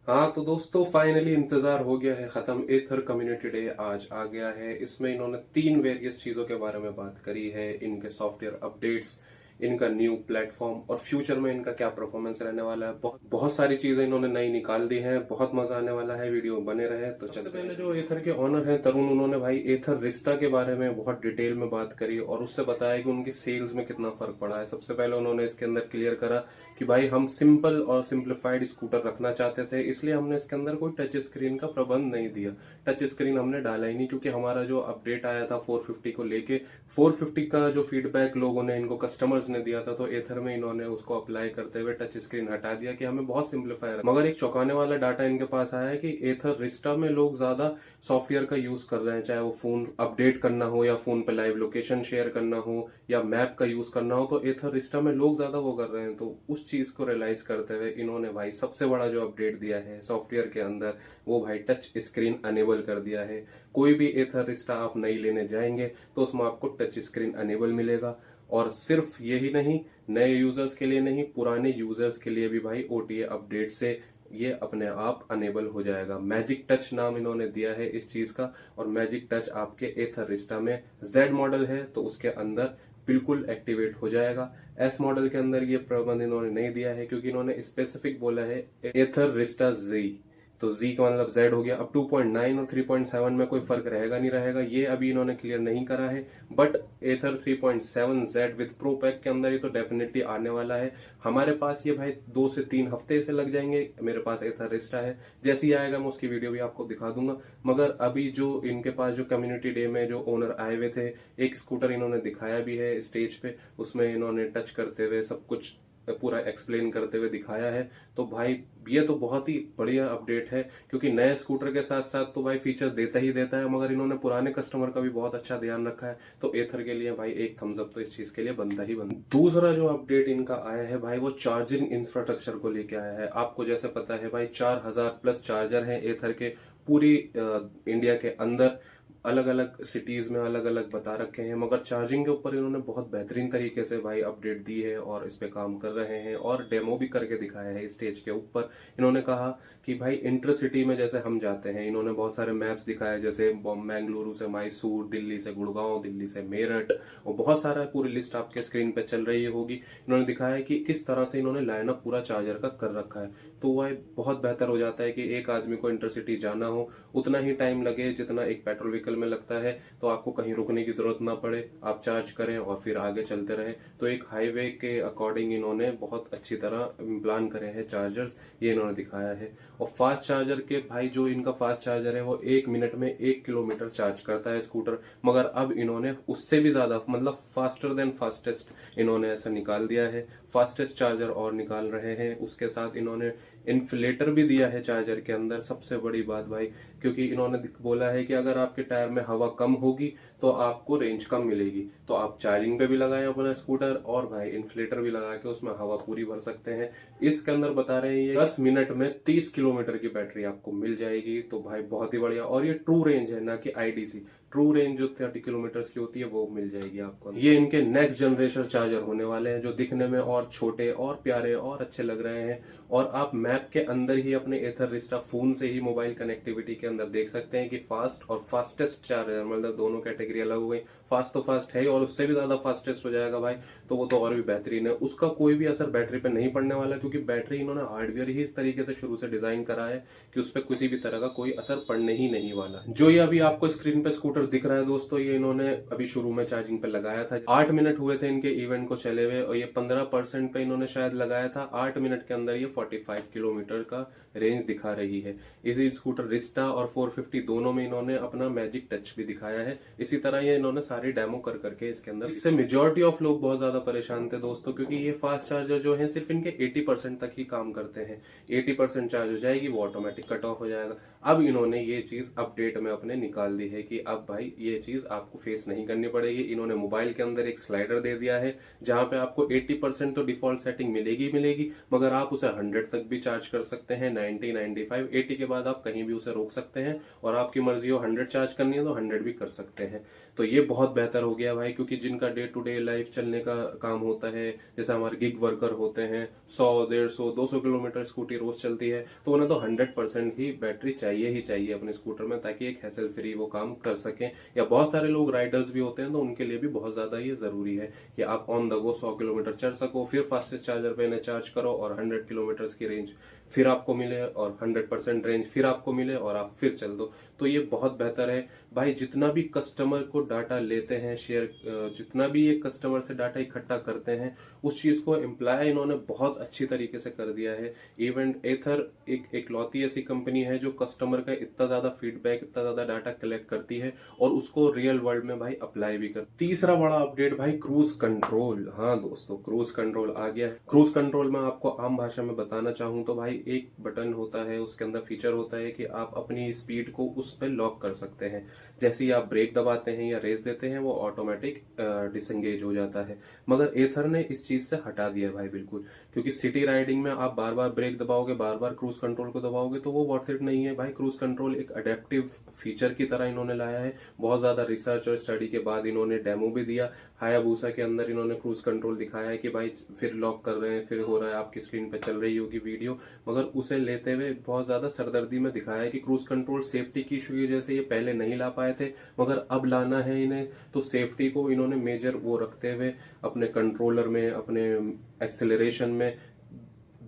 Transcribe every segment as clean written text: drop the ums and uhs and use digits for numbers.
हाँ तो दोस्तों फाइनली इंतजार हो गया है खत्म। एथर कम्युनिटी डे आज आ गया है। इसमें इन्होंने तीन वेरियस चीजों के बारे में बात करी है, इनके सॉफ्टवेयर अपडेट्स, इनका न्यू प्लेटफॉर्म और फ्यूचर में इनका क्या परफॉर्मेंस रहने वाला है। बहुत बहुत सारी चीजें इन्होंने नई निकाल दी हैं। बहुत मजा आने वाला है, वीडियो बने रहे तो चलते पहले जो एथर के ऑनर हैं तरुण, उन्होंने भाई एथर रिस्टा के बारे में बहुत डिटेल में बात करी और उससे बताया कि उनकी सेल्स में कितना फर्क पड़ा है। सबसे पहले उन्होंने इसके अंदर क्लियर करा कि भाई हम सिंपल और सिंप्लीफाइड स्कूटर रखना चाहते थे, इसलिए हमने इसके अंदर कोई टच स्क्रीन का प्रबंध नहीं दिया। टच स्क्रीन हमने डाला ही नहीं क्योंकि हमारा जो अपडेट आया था 450 को लेके, 450 का जो फीडबैक लोगों ने, इनको कस्टमर्स ने दिया था, तो एथर में इन्होंने उसको अप्लाई करते हुए टच स्क्रीन हटा दिया कि हमें बहुत सिंप्लीफाई रखना। मगर एक चौंकाने वाला डाटा इनके पास आया है कि एथर रिस्टा में लोग ज्यादा सॉफ्टवेयर का यूज कर रहे हैं, चाहे वो फोन अपडेट करना हो या फोन पे लाइव लोकेशन शेयर करना हो या मैप का यूज करना हो, तो एथर रिस्टा में लोग ज्यादा वो कर रहे हैं। तो उस चीज को रियलाइज करते हुए इन्होंने भाई सबसे बड़ा जो अपडेट दिया है सॉफ्टवेयर के अंदर, वो भाई टच स्क्रीन अनेबल कर दिया है। कोई भी एथर रिस्टा आप नई लेने जाएंगे तो उसमें आपको टच स्क्रीन अनेबल मिलेगा। और सिर्फ यही नहीं, नए यूजर्स के लिए नहीं, पुराने यूजर्स के लिए भी भाई ओटीए अपडेट से ये अपने आप अनेबल हो जाएगा। मैजिक टच नाम इन्होंने दिया है इस चीज का। और मैजिक टच आपके एथर रिस्टा में जेड मॉडल है तो उसके अंदर बिल्कुल एक्टिवेट हो जाएगा। एस मॉडल के अंदर ये प्रबंध इन्होंने नहीं दिया है क्योंकि इन्होंने स्पेसिफिक बोला है एथर रिस्टा जी। तो जी का मतलब जेड हो गया। अब 2.9 और 3.7 में कोई फर्क रहेगा नहीं रहेगा, ये अभी इन्होंने क्लियर नहीं करा है। But Ather 3.7 Z with pro pack के अंदर ये तो डेफिनेटली आने वाला है। हमारे पास ये भाई 2 से 3 हफ्ते से लग जाएंगे। मेरे पास एथर रिस्टा है, जैसे ही आएगा मैं उसकी वीडियो भी आपको दिखा दूंगा। मगर अभी जो इनके पास जो कम्युनिटी डे में जो ओनर आए हुए थे, एक स्कूटर इन्होंने दिखाया भी है स्टेज पे, उसमें इन्होंने टच करते हुए सब कुछ पूरा एक्सप्लेन करते हुए दिखाया है। तो भाई ये तो बहुत ही बढ़िया अपडेट है क्योंकि नए स्कूटर के साथ साथ तो भाई फीचर देता ही देता है, मगर इन्होंने पुराने कस्टमर का भी बहुत अच्छा ध्यान रखा है। तो एथर के लिए भाई एक थम्स अप तो इस चीज के लिए बनता ही बनता। दूसरा जो अपडेट इनका आया है भाई, वो चार्जिंग इंफ्रास्ट्रक्चर को लेके आया है। आपको जैसे पता है भाई 4000 प्लस चार्जर है एथर के पूरी इंडिया के अंदर। अलग अलग सिटीज में अलग अलग बता रखे हैं, मगर चार्जिंग के ऊपर इन्होंने बहुत बेहतरीन तरीके से भाई अपडेट दी है और इस पे काम कर रहे हैं और डेमो भी करके दिखाया है स्टेज के ऊपर। इन्होंने कहा कि भाई इंटरसिटी में जैसे हम जाते हैं, इन्होंने बहुत सारे मैप्स दिखाए, जैसे बेंगलुरु से मैसूर, दिल्ली से गुड़गांव, दिल्ली से मेरठ, और बहुत सारा पूरी लिस्ट आपके स्क्रीन पे चल रही होगी। इन्होंने दिखाया है कि किस तरह से इन्होंने लाइनअप पूरा चार्जर का कर रखा है। तो वह बहुत बेहतर हो जाता है कि एक आदमी को इंटरसिटी जाना हो उतना ही टाइम लगे जितना एक पेट्रोल व्हीकल में लगता है, तो आपको कहीं रुकने की जरूरत ना पड़े, आप चार्ज करें और फिर आगे चलते रहें। तो एक हाईवे के अकॉर्डिंग इन्होंने बहुत अच्छी तरह प्लान करे हैं चार्जर्स, ये इन्होंने दिखाया है। और फास्ट चार्जर के भाई, जो इनका फास्ट चार्जर है वो 1 मिनट में 1 किलोमीटर चार्ज करता है स्कूटर, मगर अब इन्होंने उससे भी ज्यादा, मतलब फास्टर देन फास्टेस्ट इन्होंने ऐसा निकाल दिया है। फास्टेस्ट चार्जर और निकाल रहे हैं। उसके साथ इन्होंने इन्फ्लेटर भी दिया है चार्जर के अंदर। सबसे बड़ी बात भाई, क्योंकि इन्होंने बोला है कि अगर आपके टायर में हवा कम होगी तो आपको रेंज कम मिलेगी, तो आप चार्जिंग पे भी लगाएं अपना स्कूटर और भाई इन्फ्लेटर भी लगा के उसमें हवा पूरी भर सकते हैं। इसके अंदर बता रहे हैं ये 10 मिनट में 30 किलोमीटर की बैटरी आपको मिल जाएगी। तो भाई बहुत ही बढ़िया। और ये ट्रू रेंज है, ना कि आईडीसी। ट्रू रेंज जो 30 किलोमीटर की होती है वो मिल जाएगी आपको। ये इनके नेक्स्ट जनरेशन चार्जर होने वाले हैं, जो दिखने में और छोटे और प्यारे और अच्छे लग रहे हैं। और आप मैप के अंदर ही अपने एथर रिस्टा फोन से ही मोबाइल कनेक्टिविटी के अंदर देख सकते हैं कि फास्ट और फास्टेस्ट चार्जर, मतलब दोनों कैटेगरी अलग हो गई। फास्ट तो फास्ट है और उससे भी ज्यादा फास्टेस्ट हो जाएगा भाई, तो वो तो और भी बेहतरीन है। उसका कोई भी असर बैटरी पे नहीं पड़ने वाला, क्योंकि बैटरी इन्होंने हार्डवेयर ही इस तरीके से शुरू से डिजाइन करा है कि उस पर किसी भी तरह का कोई असर पड़ने ही नहीं वाला। जो ये अभी आपको स्क्रीन पे स्कूटर दिख रहा है दोस्तों, ये इन्होंने अभी शुरू में चार्जिंग पे लगाया था। 8 मिनट हुए थे इनके इवेंट को चले हुए और ये 15% पे इन्होंने शायद लगाया था। 8 मिनट के अंदर ये 45 किलोमीटर का रेंज दिखा रही है। इसी स्कूटर रिस्टा और 450 दोनों में इन्होंने अपना मैजिक टच भी दिखाया है। इसी तरह ये इन्होंने सारी डेमो कर करके इसके अंदर, इससे मेजोरिटी ऑफ लोग बहुत ज्यादा परेशान थे दोस्तों, क्योंकि ये फास्ट चार्जर जो है सिर्फ इनके 80% तक ही काम करते हैं। 80% चार्ज हो जाएगी वो ऑटोमेटिक कट ऑफ हो जाएगा। अब इन्होंने ये चीज अपडेट में अपने निकाल दी है कि अब भाई ये चीज आपको फेस नहीं करनी पड़ेगी। इन्होंने मोबाइल के अंदर एक स्लाइडर दे दिया है जहां पे आपको 80% तो डिफॉल्ट सेटिंग मिलेगी मिलेगी, मगर आप उसे 100 तक भी चार्ज कर सकते हैं 90, 95, 80 के बाद आप कहीं भी उसे रोक सकते हैं और आपकी मर्जी हो 100 चार्ज करनी है तो 100 भी कर सकते हैं। तो ये बहुत बेहतर हो गया भाई, क्योंकि जिनका डे टू डे लाइफ चलने का काम होता है, जैसे हमारे गिग वर्कर होते हैं, 100, 150, 200 किलोमीटर स्कूटी रोज चलती है, तो उन्हें तो 100% ही बैटरी चाहिए ही चाहिए अपने स्कूटर में, ताकि एक हैसल फ्री वो काम कर सकें। या बहुत सारे लोग राइडर्स भी होते हैं तो उनके लिए भी बहुत ज्यादा ये जरूरी है कि आप ऑन द गो 100 किलोमीटर चल सको, फिर फास्टेस्ट चार्जर पे इन्हें चार्ज करो और 100 किलोमीटर की रेंज फिर आपको मिले और 100% रेंज फिर आपको मिले और आप फिर चल दो। तो ये बहुत बेहतर है भाई। जितना भी कस्टमर को डाटा लेते हैं शेयर, जितना भी ये कस्टमर से डाटा इकट्ठा करते हैं, उस चीज को एम्प्लॉय इन्होंने बहुत अच्छी तरीके से कर दिया है। इवन एथर एक इकलौती ऐसी कंपनी है जो कस्टमर का इतना ज्यादा फीडबैक, इतना ज्यादा डाटा कलेक्ट करती है और उसको रियल वर्ल्ड में भाई अप्लाई भी कर। तीसरा बड़ा अपडेट भाई क्रूज कंट्रोल। हाँ दोस्तों, क्रूज कंट्रोल आ गया है। क्रूज कंट्रोल में आपको आम भाषा में बताना चाहूं तो भाई एक बटन होता है, उसके अंदर फीचर होता है कि आप अपनी स्पीड को उस पर लॉक कर सकते हैं। जैसे ही आप ब्रेक दबाते हैं या रेस देते हैं वो ऑटोमेटिक डिसंगेज हो जाता है। मगर एथर ने इस चीज से हटा दिया है भाई बिल्कुल, क्योंकि सिटी राइडिंग में आप बार बार ब्रेक दबाओगे, बार बार क्रूज कंट्रोल को दबाओगे तो वो वर्थ इट नहीं है भाई। क्रूज कंट्रोल एक अडेप्टिव फीचर की तरह इन्होंने लाया है। बहुत ज्यादा रिसर्च और स्टडी के बाद इन्होंने डेमो भी दिया। हायाबूसा के अंदर इन्होंने क्रूज कंट्रोल दिखाया है कि भाई फिर लॉक कर रहे हैं, फिर हो रहा है, आपकी स्क्रीन पे चल रही होगी वीडियो, मगर उसे लेते हुए बहुत ज्यादा सरदर्दी में दिखाया है कि क्रूज कंट्रोल सेफ्टी की इशू की वजह से ये पहले नहीं ला पाए थे, मगर अब लाना है इन्हें। तो सेफ्टी को इन्होंने मेजर वो रखते हुए अपने कंट्रोलर में, अपने एक्सेलरेशन में,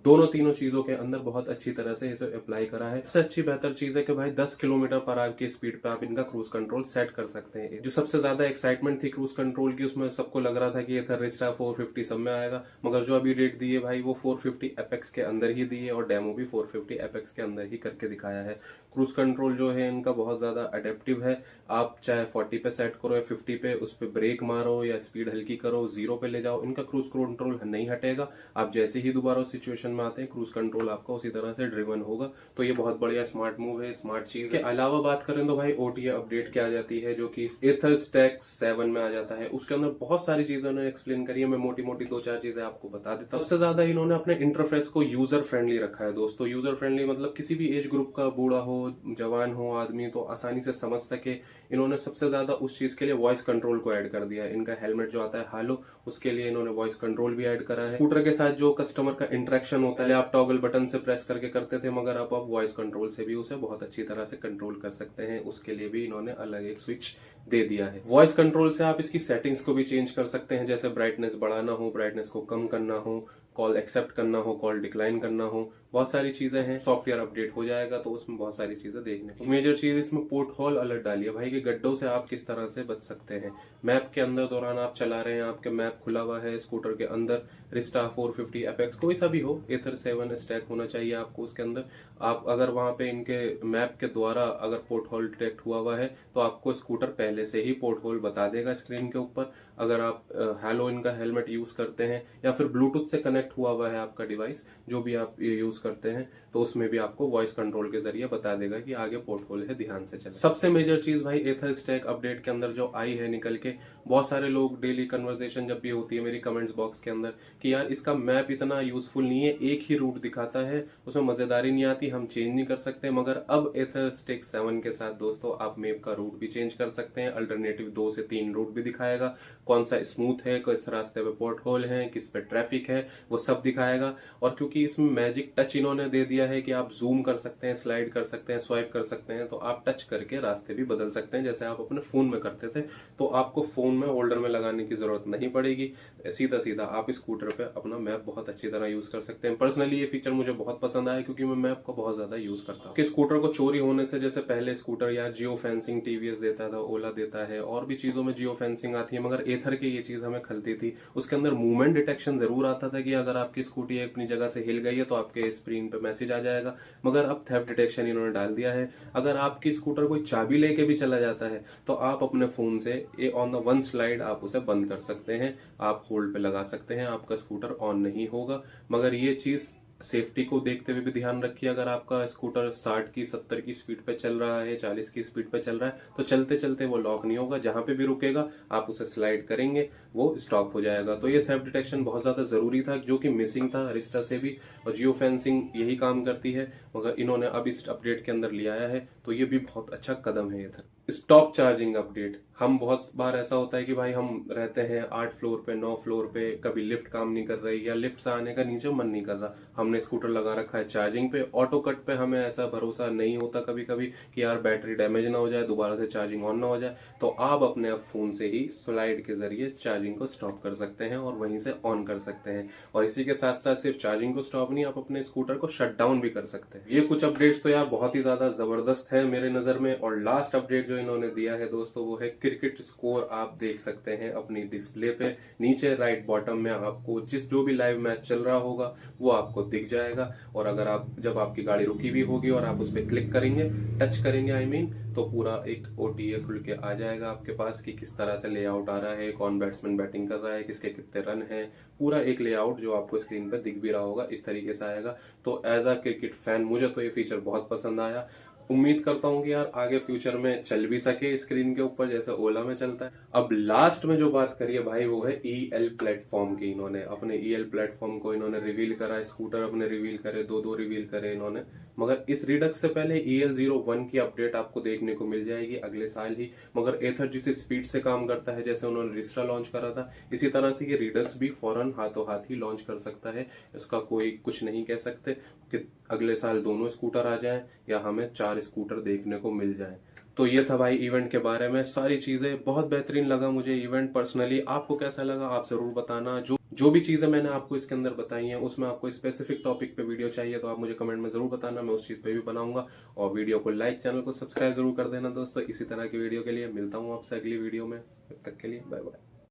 दोनों तीनों चीजों के अंदर बहुत अच्छी तरह से इसे अप्लाई करा है। सबसे अच्छी बेहतर चीज है कि भाई 10 किलोमीटर पर आवर की स्पीड पे आप इनका क्रूज कंट्रोल सेट कर सकते हैं। जो सबसे ज्यादा एक्साइटमेंट थी क्रूज कंट्रोल की, उसमें सबको लग रहा था कि ये रिस्टा 450 सब में आएगा, मगर जो अभी डेट दी है भाई वो 450 एपेक्स के अंदर ही दी है और डेमो भी 450 एपेक्स के अंदर ही करके दिखाया है। क्रूज कंट्रोल जो है इनका बहुत ज्यादा अडेप्टिव है। आप चाहे 40 पे सेट करो या 50 पे, उस पर ब्रेक मारो या स्पीड हल्की करो, 0 पे ले जाओ, इनका क्रूज कंट्रोल नहीं हटेगा। आप जैसे ही दोबारा उस सिचुएशन में आते हैं क्रूज कंट्रोल आपका उसी तरह से ड्रिवन होगा। तो ये बहुत बढ़िया स्मार्ट मूव है, स्मार्ट चीज है। इसके अलावा बात करें तो भाई ओटीए अपडेट क्या आ जाती है, जो कि एथर स्टैक 7 में आ जाता है। उसके अंदर बहुत सारी चीजें उन्होंने एक्सप्लेन करी है। मैं मोटी मोटी 2-4 चीजें आपको बता देता हूँ। सबसे ज्यादा इन्होंने अपने इंटरफेस को यूजर फ्रेंडली रखा है दोस्तों। यूजर फ्रेंडली मतलब किसी भी एज ग्रुप का, बूढ़ा हो, जवान हो आदमी, तो आसानी से समझ सके। इन्होंने सबसे ज्यादा उस चीज के लिए वॉइस कंट्रोल को ऐड कर दिया है। इनका हेलमेट जो आता है हालो, उसके लिए इन्होंने वॉइस कंट्रोल भी ऐड करा है। स्कूटर के साथ जो कस्टमर का इंटरेक्शन होता है, आप टॉगल बटन से प्रेस करके करते थे, मगर अब आप वॉइस कंट्रोल से भी उसे बहुत अच्छी तरह से कंट्रोल कर सकते हैं। उसके लिए भी इन्होंने अलग एक स्विच दे दिया है। वॉइस कंट्रोल से आप इसकी सेटिंग्स को भी चेंज कर सकते हैं, जैसे ब्राइटनेस बढ़ाना हो, ब्राइटनेस को कम करना हो, कॉल एक्सेप्ट करना हो, कॉल डिक्लाइन करना हो, बहुत सारी चीजें हैं। सॉफ्टवेयर अपडेट हो जाएगा तो उसमें बहुत सारी चीजें देखने को। मेजर चीज इसमें पोर्ट होल अलर्ट डाली है भाई, कि गड्ढों से आप किस तरह से बच सकते हैं। मैप के अंदर दौरान आप चला रहे हैं, आपके मैप खुला हुआ है स्कूटर के अंदर, रिस्टा 450 एपेक्स कोई सा भी हो, एथर 7 स्टैक होना चाहिए आपको उसके अंदर। आप अगर वहां पे इनके मैप के द्वारा अगर पोर्ट होल डिटेक्ट हुआ है तो आपको स्कूटर पहले से ही पोर्ट होल बता देगा स्क्रीन के ऊपर। अगर आप हैलो इनका हेलमेट यूज करते हैं या फिर ब्लूटूथ से कनेक्ट हुआ है आपका डिवाइस, जो भी आप यूज करते हैं, तो उसमें भी आपको वॉइस कंट्रोल के जरिए बता देगा कि आगे पोर्ट होल है, ध्यान से चलें। सबसे मेजर चीज भाई एथर स्टैक अपडेट के अंदर जो आई है निकल के, बहुत सारे लोग डेली कन्वर्सेशन जब भी होती है मेरी कमेंट्स बॉक्स के अंदर कि यार इसका मैप इतना यूजफुल नहीं है, एक ही रूट दिखाता है, उसमें मजेदारी नहीं आती, हम चेंज नहीं कर सकते। मगर अब एथर स्टैक 7 के साथ दोस्तों आप मैप का रूट भी चेंज कर सकते हैं। अल्टरनेटिव 2 से 3 रूट भी दिखाएगा, कौन सा स्मूथ है, किस रास्ते पे पोर्ट होल है, किस पे ट्रैफिक है, वो सब दिखाएगा। और क्योंकि इसमें मैजिक टच इन्होंने दे दिया है कि आप जूम कर सकते हैं, स्लाइड कर सकते हैं, स्वाइप कर सकते हैं, तो आप टच करके रास्ते भी बदल सकते हैं, जैसे आप अपने फोन में करते थे। तो आपको फोन में होल्डर में लगाने की जरूरत नहीं पड़ेगी, सीधा सीधा आप स्कूटर पे अपना मैप बहुत अच्छी तरह यूज कर सकते हैं। पर्सनली ये फीचर मुझे बहुत पसंद आया, क्योंकि मैं मैप को बहुत ज्यादा यूज करता हूँ। कि स्कूटर को चोरी होने से, जैसे पहले स्कूटर यार जियो फेंसिंग टीवीएस देता था, ओला देता है, और भी चीजों में जियो फेंसिंग आती है, मगर एथर की ये चीज हमें खलती थी। उसके अंदर मूवमेंट डिटेक्शन जरूर आता था कि अगर आपकी स्कूटी अपनी जगह से हिल गई है तो आपके स्क्रीन पे मैसेज आ जाएगा, मगर अब थेफ्ट डिटेक्शन इन्होंने डाल दिया है। अगर आपकी स्कूटर कोई चाबी लेके भी चला जाता है तो आप अपने फोन से ऑन द वन स्लाइड आप उसे बंद कर सकते हैं, आप होल्ड पे लगा सकते हैं, आपका स्कूटर ऑन नहीं होगा। मगर ये चीज सेफ्टी को देखते हुए भी ध्यान रखिए। अगर आपका स्कूटर 60 की 70 की स्पीड पे चल रहा है, 40 की स्पीड पे चल रहा है, तो चलते चलते वो लॉक नहीं होगा। जहां पे भी रुकेगा आप उसे स्लाइड करेंगे, वो स्टॉप हो जाएगा। तो ये थेफ्ट डिटेक्शन बहुत ज्यादा जरूरी था, जो कि मिसिंग था अरिस्टा से भी, और जियो फेंसिंग यही काम करती है, मगर इन्होंने अब इस अपडेट के अंदर ले आया है, तो ये भी बहुत अच्छा कदम है। ये था स्टॉप चार्जिंग अपडेट। हम बहुत बार ऐसा होता है कि भाई हम रहते हैं 8 फ्लोर पे, 9 फ्लोर पे, कभी लिफ्ट काम नहीं कर रही या लिफ्ट से आने का नीचे मन नहीं कर रहा, हमने स्कूटर लगा रखा है चार्जिंग पे। ऑटो कट पे हमें ऐसा भरोसा नहीं होता कभी कभी कि यार बैटरी डैमेज ना हो जाए, दोबारा से चार्जिंग ऑन ना हो जाए, तो आप अपने फोन से ही स्लाइड के जरिए चार्जिंग को स्टॉप कर सकते हैं और वहीं से ऑन कर सकते हैं। और इसी के साथ साथ सिर्फ चार्जिंग को स्टॉप नहीं, आप अपने स्कूटर को शट डाउन भी कर सकते हैं। ये कुछ अपडेट्स तो यार बहुत ही ज्यादा जबरदस्त है मेरे नजर में। और लास्ट अपडेट जो इन्होंने दिया है दोस्तों, वो है क्रिकेट स्कोर। आप देख सकते हैं अपनी डिस्प्ले पे नीचे राइट बॉटम में आपको जो भी लाइव मैच चल रहा होगा वो आपको दिख जाएगा। और अगर आप जब आपकी गाड़ी रुकी हुई होगी और आप उस पर क्लिक करेंगे, टच करेंगे आई मीन, तो पूरा एक ओटीए खुल के आ जाएगा आपके पास कि किस तरह से लेआउट आ रहा है, कौन बैट्समैन बैटिंग कर रहा है, किसके कितने रन है, पूरा एक लेआउट जो आपको स्क्रीन पर दिख भी रहा होगा, इस तरीके से आएगा। तो एज अ क्रिकेट फैन मुझे तो ये फीचर बहुत पसंद आया। उम्मीद करता हूँ कि यार आगे फ्यूचर में चल भी सके स्क्रीन के ऊपर, जैसे ओला में चलता है। अब लास्ट में जो बात करिए भाई, वो है ईएल प्लेटफॉर्म की। इन्होंने अपने ईएल प्लेटफॉर्म को इन्होंने रिवील करा, स्कूटर अपने रिवील करे, दो रिवील करे इन्होंने। मगर इस रिडक्स से पहले EL01 की अपडेट आपको देखने को मिल जाएगी अगले साल ही। मगर एथर जिस स्पीड से काम करता है, जैसे उन्होंने रिस्ट्रा लॉन्च करा था, इसी तरह से ये रिडक्स भी फौरन हाथों हाथ ही लॉन्च कर सकता है। इसका कोई कुछ नहीं कह सकते कि अगले साल दोनों स्कूटर आ जाएं या हमें 4 स्कूटर देखने को मिल जाएं। तो ये था भाई इवेंट के बारे में सारी चीजें। बहुत बेहतरीन लगा मुझे इवेंट पर्सनली। आपको कैसा लगा आप जरूर बताना। जो भी चीजें मैंने आपको इसके अंदर बताई हैं, उसमें आपको स्पेसिफिक टॉपिक पे वीडियो चाहिए तो आप मुझे कमेंट में जरूर बताना, मैं उस चीज पे भी बनाऊंगा। और वीडियो को लाइक, चैनल को सब्सक्राइब जरूर कर देना दोस्तों। इसी तरह की वीडियो के लिए मिलता हूँ आपसे अगली वीडियो में, तब तक के लिए बाय बाय।